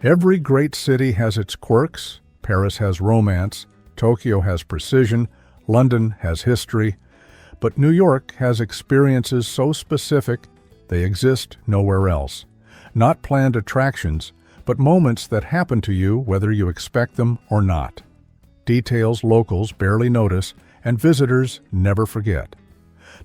Every great city has its quirks. Paris has romance, Tokyo has precision, London has history, but New York has experiences so specific they exist nowhere else. Not planned attractions, but moments that happen to you whether you expect them or not. Details locals barely notice and visitors never forget.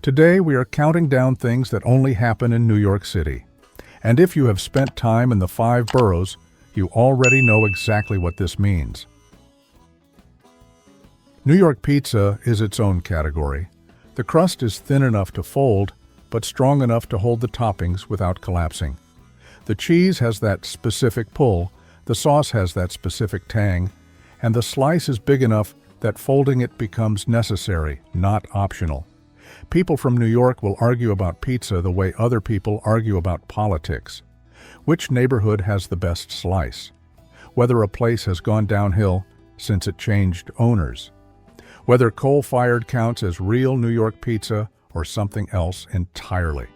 Today we are counting down things that only happen in New York City. And if you have spent time in the 5 boroughs, you already know exactly what this means. New York pizza is its own category. The crust is thin enough to fold, but strong enough to hold the toppings without collapsing. The cheese has that specific pull, the sauce has that specific tang, and the slice is big enough that folding it becomes necessary, not optional. People from New York will argue about pizza the way other people argue about politics. Which neighborhood has the best slice? Whether a place has gone downhill since it changed owners. Whether coal-fired counts as real New York pizza or something else entirely.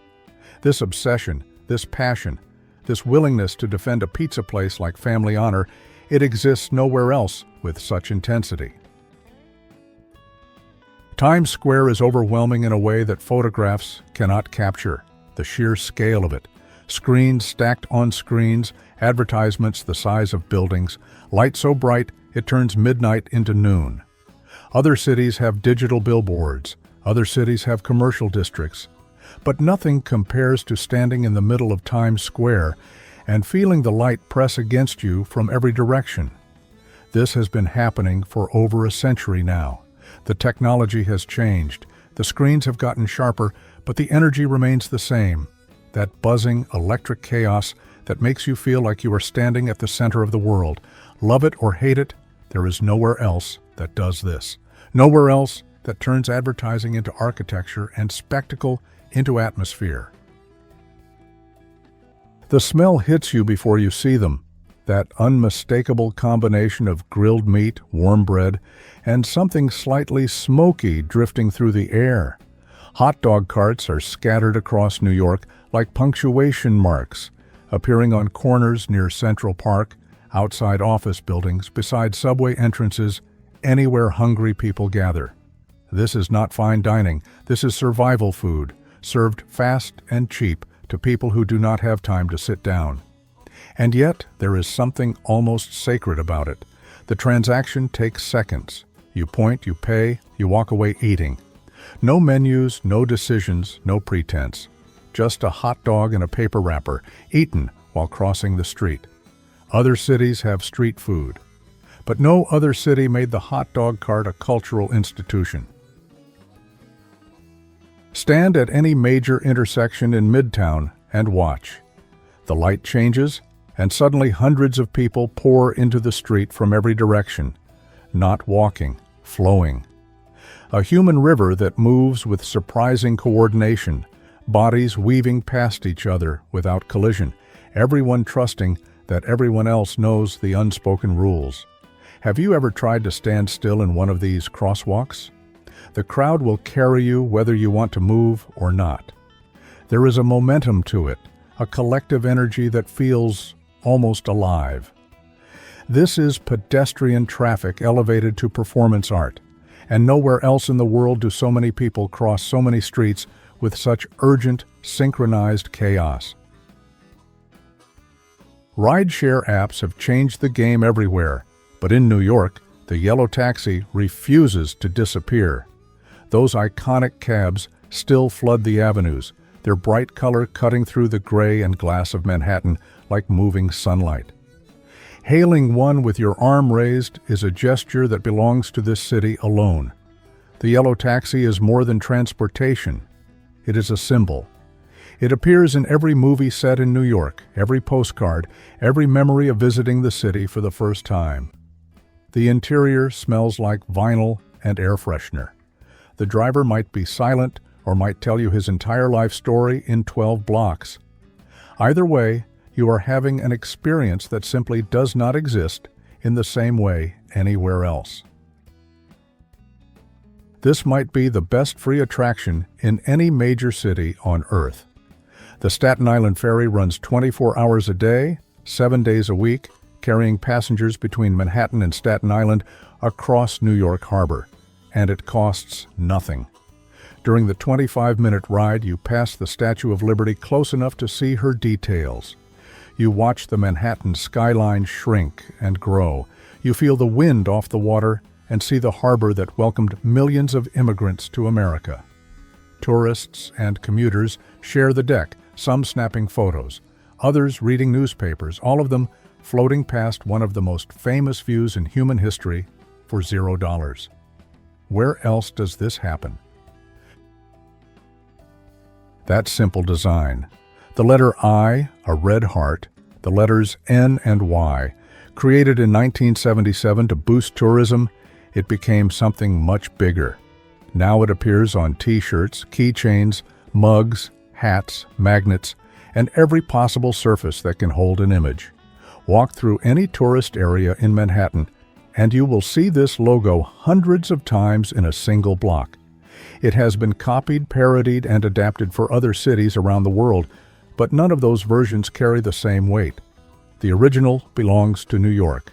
This obsession, this passion, this willingness to defend a pizza place like family honor, it exists nowhere else with such intensity. Times Square is overwhelming in a way that photographs cannot capture. The sheer scale of it. Screens stacked on screens, advertisements the size of buildings, light so bright it turns midnight into noon. Other cities have digital billboards, other cities have commercial districts, but nothing compares to standing in the middle of Times Square and feeling the light press against you from every direction. This has been happening for over a century now. The technology has changed, the screens have gotten sharper, but the energy remains the same. That buzzing, electric chaos that makes you feel like you are standing at the center of the world. Love it or hate it, there is nowhere else that does this. Nowhere else that turns advertising into architecture and spectacle into atmosphere. The smell hits you before you see them. That unmistakable combination of grilled meat, warm bread, and something slightly smoky drifting through the air. Hot dog carts are scattered across New York like punctuation marks, appearing on corners near Central Park, outside office buildings, beside subway entrances, anywhere hungry people gather. This is not fine dining, this is survival food, served fast and cheap to people who do not have time to sit down. And yet, there is something almost sacred about it. The transaction takes seconds. You point, you pay, you walk away eating. No menus, no decisions, no pretense. Just a hot dog in a paper wrapper, eaten while crossing the street. Other cities have street food. But no other city made the hot dog cart a cultural institution. Stand at any major intersection in Midtown and watch. The light changes, and suddenly hundreds of people pour into the street from every direction, not walking, flowing. A human river that moves with surprising coordination, bodies weaving past each other without collision, everyone trusting that everyone else knows the unspoken rules. Have you ever tried to stand still in one of these crosswalks? The crowd will carry you whether you want to move or not. There is a momentum to it, a collective energy that feels almost alive. This is pedestrian traffic elevated to performance art, and nowhere else in the world do so many people cross so many streets with such urgent, synchronized chaos. Rideshare apps have changed the game everywhere, but in New York, the yellow taxi refuses to disappear. Those iconic cabs still flood the avenues, their bright color cutting through the gray and glass of Manhattan like moving sunlight. Hailing one with your arm raised is a gesture that belongs to this city alone. The yellow taxi is more than transportation. It is a symbol. It appears in every movie set in New York, every postcard, every memory of visiting the city for the first time. The interior smells like vinyl and air freshener. The driver might be silent or might tell you his entire life story in 12 blocks. Either way, you are having an experience that simply does not exist in the same way anywhere else. This might be the best free attraction in any major city on Earth. The Staten Island ferry runs 24 hours a day, 7 days a week, carrying passengers between Manhattan and Staten Island across New York Harbor, and it costs nothing. During the 25-minute ride, you pass the Statue of Liberty close enough to see her details. You watch the Manhattan skyline shrink and grow. You feel the wind off the water and see the harbor that welcomed millions of immigrants to America. Tourists and commuters share the deck, some snapping photos, others reading newspapers, all of them floating past one of the most famous views in human history for $0. Where else does this happen? That simple design. The letter I, a red heart, the letters N and Y, created in 1977 to boost tourism, it became something much bigger. Now it appears on T-shirts, keychains, mugs, hats, magnets, and every possible surface that can hold an image. Walk through any tourist area in Manhattan, and you will see this logo hundreds of times in a single block. It has been copied, parodied, and adapted for other cities around the world, but none of those versions carry the same weight. The original belongs to New York.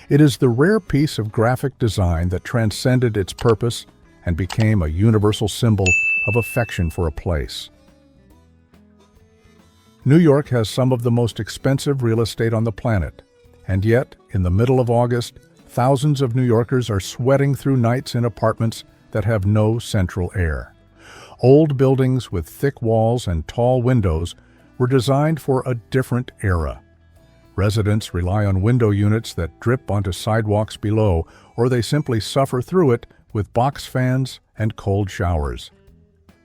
It is the rare piece of graphic design that transcended its purpose and became a universal symbol of affection for a place. New York has some of the most expensive real estate on the planet, and yet, in the middle of August, thousands of New Yorkers are sweating through nights in apartments that have no central air. Old buildings with thick walls and tall windows were designed for a different era. Residents rely on window units that drip onto sidewalks below, or they simply suffer through it with box fans and cold showers.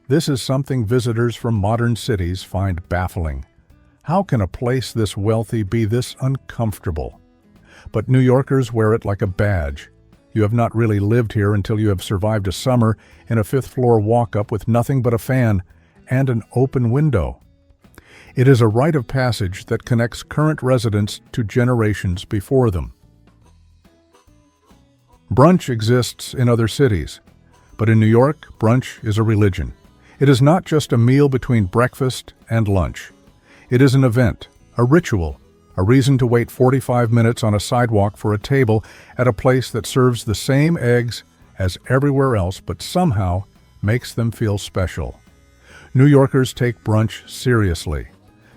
This is something visitors from modern cities find baffling. How can a place this wealthy be this uncomfortable? But New Yorkers wear it like a badge. You have not really lived here until you have survived a summer in a fifth-floor walk-up with nothing but a fan and an open window. It is a rite of passage that connects current residents to generations before them. Brunch exists in other cities, but in New York, brunch is a religion. It is not just a meal between breakfast and lunch. It is an event, a ritual, a reason to wait 45 minutes on a sidewalk for a table at a place that serves the same eggs as everywhere else but somehow makes them feel special. New Yorkers take brunch seriously.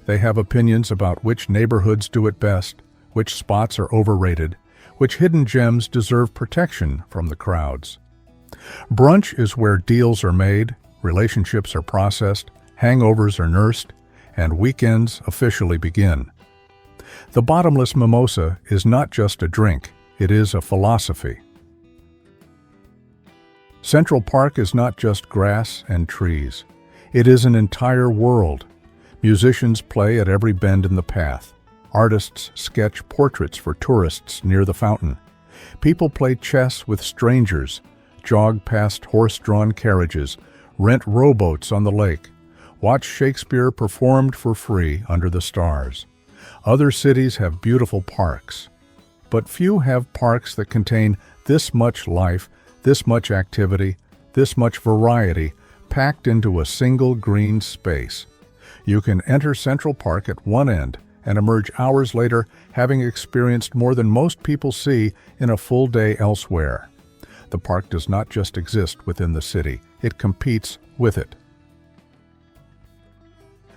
They have opinions about which neighborhoods do it best, which spots are overrated, which hidden gems deserve protection from the crowds. Brunch is where deals are made, relationships are processed, hangovers are nursed, and weekends officially begin. The bottomless mimosa is not just a drink, it is a philosophy. Central Park is not just grass and trees. It is an entire world. Musicians play at every bend in the path. Artists sketch portraits for tourists near the fountain. People play chess with strangers, jog past horse-drawn carriages, rent rowboats on the lake, watch Shakespeare performed for free under the stars. Other cities have beautiful parks, but few have parks that contain this much life, this much activity, this much variety, packed into a single green space. You can enter Central Park at one end and emerge hours later having experienced more than most people see in a full day elsewhere. The park does not just exist within the city, it competes with it.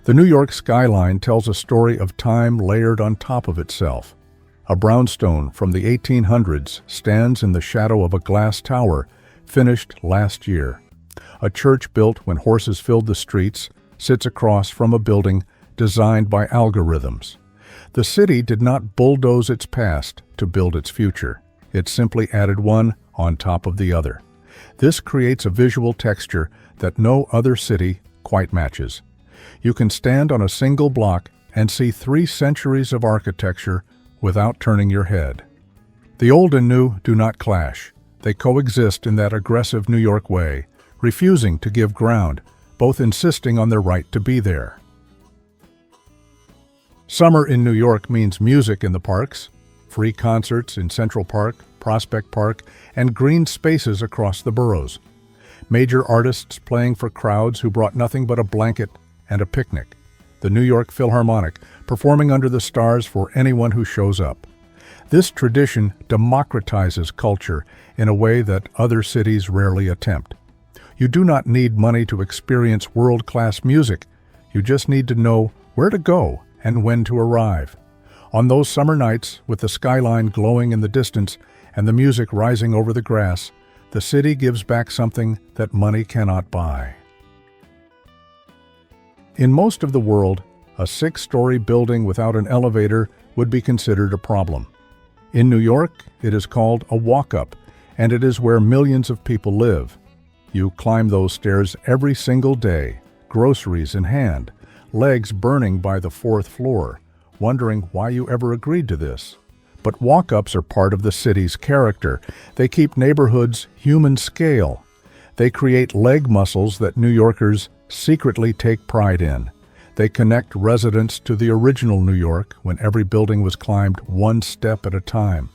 The New York skyline tells a story of time layered on top of itself. A brownstone from the 1800s stands in the shadow of a glass tower, finished last year. A church built when horses filled the streets sits across from a building designed by algorithms. The city did not bulldoze its past to build its future. It simply added one on top of the other. This creates a visual texture that no other city quite matches. You can stand on a single block and see 3 centuries of architecture without turning your head. The old and new do not clash. They coexist in that aggressive New York way, refusing to give ground, both insisting on their right to be there. Summer in New York means music in the parks, free concerts in Central Park, Prospect Park, and green spaces across the boroughs. Major artists playing for crowds who brought nothing but a blanket and a picnic. The New York Philharmonic performing under the stars for anyone who shows up. This tradition democratizes culture in a way that other cities rarely attempt. You do not need money to experience world-class music. You just need to know where to go and when to arrive. On those summer nights, with the skyline glowing in the distance and the music rising over the grass, the city gives back something that money cannot buy. In most of the world, a 6-story building without an elevator would be considered a problem. In New York, it is called a walkup, and it is where millions of people live. You climb those stairs every single day, groceries in hand, legs burning by the 4th floor, wondering why you ever agreed to this. But walk-ups are part of the city's character. They keep neighborhoods human scale. They create leg muscles that New Yorkers secretly take pride in. They connect residents to the original New York when every building was climbed one step at a time.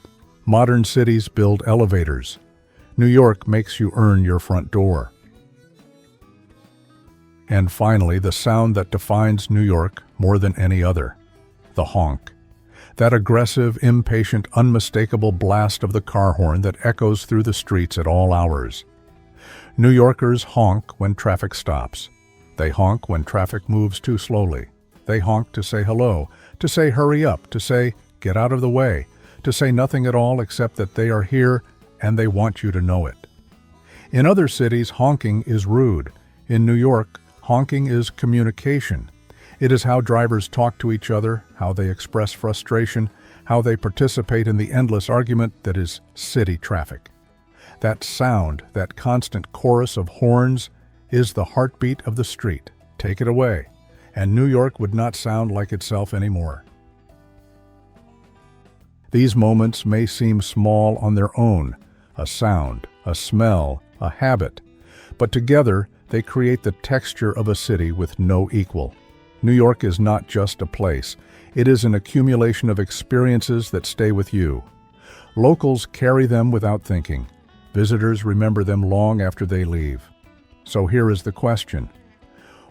Modern cities build elevators. New York makes you earn your front door. And finally, the sound that defines New York more than any other, the honk. That aggressive, impatient, unmistakable blast of the car horn that echoes through the streets at all hours. New Yorkers honk when traffic stops. They honk when traffic moves too slowly. They honk to say hello, to say hurry up, to say get out of the way, to say nothing at all except that they are here and they want you to know it. In other cities, honking is rude. In New York, honking is communication. It is how drivers talk to each other, how they express frustration, how they participate in the endless argument that is city traffic. That sound, that constant chorus of horns, is the heartbeat of the street. Take it away, and New York would not sound like itself anymore. These moments may seem small on their own, a sound, a smell, a habit, but together they create the texture of a city with no equal. New York is not just a place. It is an accumulation of experiences that stay with you. Locals carry them without thinking. Visitors remember them long after they leave. So here is the question.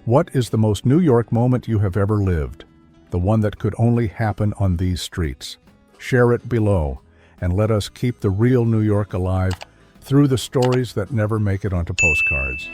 What is the most New York moment you have ever lived? The one that could only happen on these streets. Share it below, and let us keep the real New York alive through the stories that never make it onto postcards.